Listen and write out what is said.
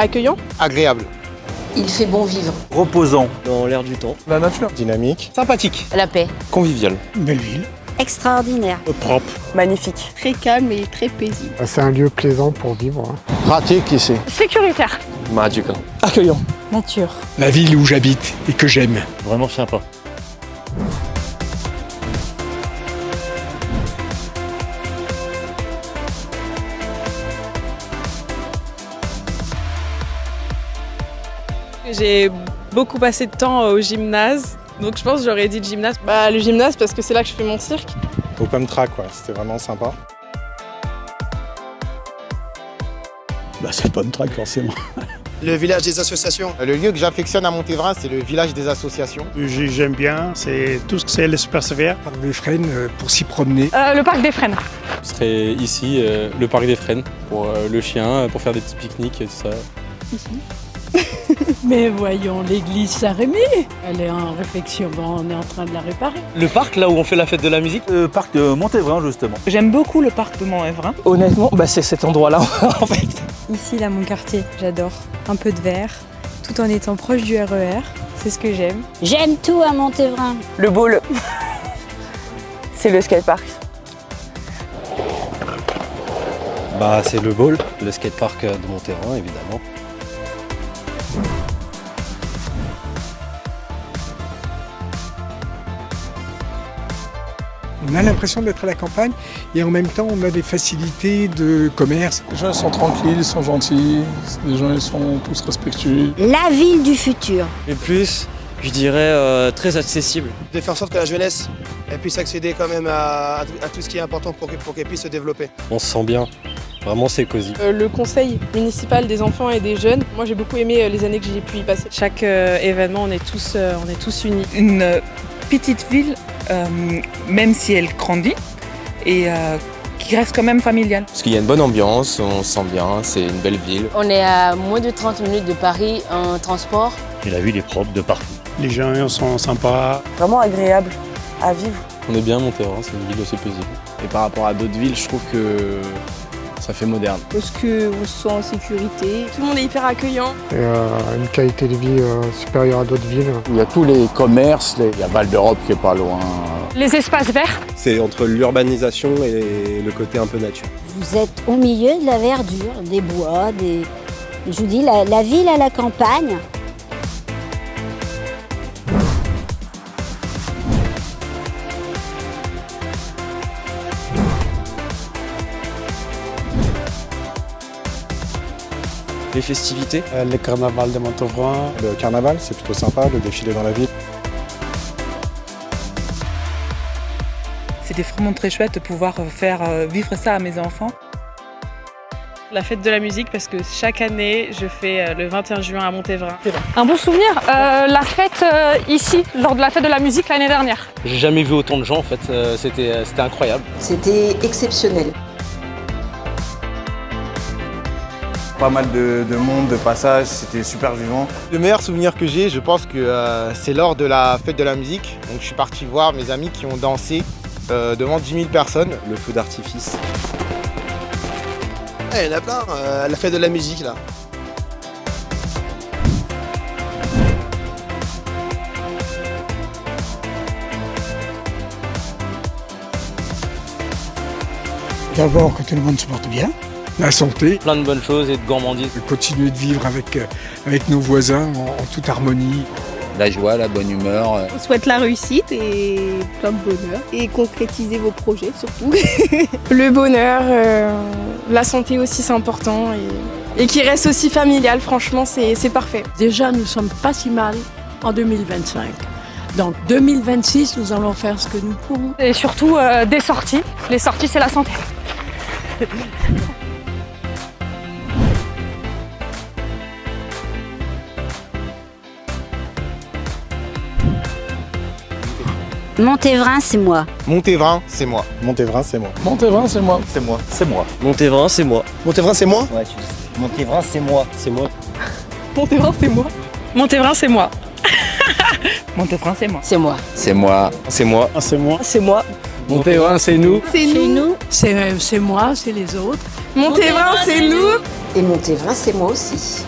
Accueillant. Agréable. Il fait bon vivre. Reposant. Dans l'air du temps. La nature. Dynamique. Sympathique. La paix. Convivial. Belle ville. Extraordinaire. Propre. Magnifique. Très calme et très paisible. C'est un lieu plaisant pour vivre. Pratique ici. Sécuritaire. Magical. Accueillant. Nature. La ville où j'habite et que j'aime. Vraiment sympa. J'ai beaucoup passé de temps au gymnase, donc je pense que j'aurais dit le gymnase. Le gymnase parce que c'est là que je fais mon cirque. Open track, c'était vraiment sympa. C'est le bon track forcément. Le village des associations. Le lieu que j'affectionne à Montévrain, c'est le village des associations. J'aime bien, c'est tout ce que c'est l'espace vert. Parc des Frênes pour s'y promener. Le parc des Frênes. Ce serait ici, le parc des Frênes, pour le chien, pour faire des petits pique-niques et tout ça. Mais voyons, l'église Saint-Rémy, elle est en réfection, on est en train de la réparer. Le parc, là où on fait la fête de la musique. Le parc de Montévrain justement. J'aime beaucoup le parc de Montévrain. Honnêtement, c'est cet endroit-là en fait. Ici, là, mon quartier, j'adore. Un peu de vert, tout en étant proche du RER, c'est ce que j'aime. J'aime tout à Montévrain. Le bowl. C'est le skatepark. C'est le bowl, le skatepark de Montévrain évidemment. On a l'impression d'être à la campagne et en même temps on a des facilités de commerce. Les gens ils sont tranquilles, ils sont gentils, les gens ils sont tous respectueux. La ville du futur. Et plus, je dirais très accessible. De faire en sorte que la jeunesse elle puisse accéder quand même à tout ce qui est important pour qu'elle puisse se développer. On se sent bien, vraiment c'est cosy. Le conseil municipal des enfants et des jeunes. Moi j'ai beaucoup aimé les années que j'ai pu y passer. Chaque événement, on est tous unis. Une petite ville, même si elle grandit, et qui reste quand même familiale. Parce qu'il y a une bonne ambiance, on se sent bien, c'est une belle ville. On est à moins de 30 minutes de Paris en transport. Et la ville est propre de partout. Les gens sont sympas. Vraiment agréable à vivre. On est bien à Montévrain, c'est une ville assez paisible. Et par rapport à d'autres villes, je trouve que ça fait moderne. Parce qu'on se sent en sécurité. Tout le monde est hyper accueillant. Et une qualité de vie supérieure à d'autres villes. Il y a tous les commerces, il y a Val d'Europe qui est pas loin. Les espaces verts. C'est entre l'urbanisation et le côté un peu nature. Vous êtes au milieu de la verdure, des bois, Je vous dis, la ville à la campagne. Les festivités. Le carnaval de Montévrain. Le carnaval, c'est plutôt sympa, le défilé dans la ville. C'était vraiment très chouette de pouvoir faire vivre ça à mes enfants. La fête de la musique parce que chaque année je fais le 21 juin à Montévrain. Un bon souvenir, la fête ici, lors de la fête de la musique l'année dernière. J'ai jamais vu autant de gens en fait, c'était incroyable. C'était exceptionnel. Pas mal de monde, de passage, c'était super vivant. Le meilleur souvenir que j'ai, je pense que c'est lors de la fête de la musique. Donc je suis parti voir mes amis qui ont dansé devant 10 000 personnes. Le feu d'artifice. Il y en a plein, la fête de la musique là. D'abord que tout le monde se porte bien. La santé, Plein de bonnes choses et de gourmandises. continuer de vivre avec nos voisins en toute harmonie. La joie, la bonne humeur. On souhaite la réussite et plein de bonheur. Et concrétiser vos projets surtout. Le bonheur, la santé aussi c'est important et qui reste aussi familial, franchement c'est parfait. Déjà, nous sommes pas si mal en 2025. Donc 2026, nous allons faire ce que nous pourrons. Et surtout des sorties, les sorties c'est la santé. Montévrain, c'est moi. Montévrain, c'est moi. Montévrain, c'est moi. Montévrain, c'est moi. C'est moi. C'est moi. Montévrain, c'est moi. Montévrain c'est moi. Ouais, tu dis. Montévrain, c'est moi. C'est moi. Montévrain c'est moi. Montévrain c'est moi. Montévrain, c'est moi. C'est moi. C'est moi. C'est moi. C'est moi. C'est moi. Montévrain, c'est nous. C'est Chez nous, c'est moi, c'est les autres. Montévrain c'est nous. Et Montévrain, c'est moi aussi.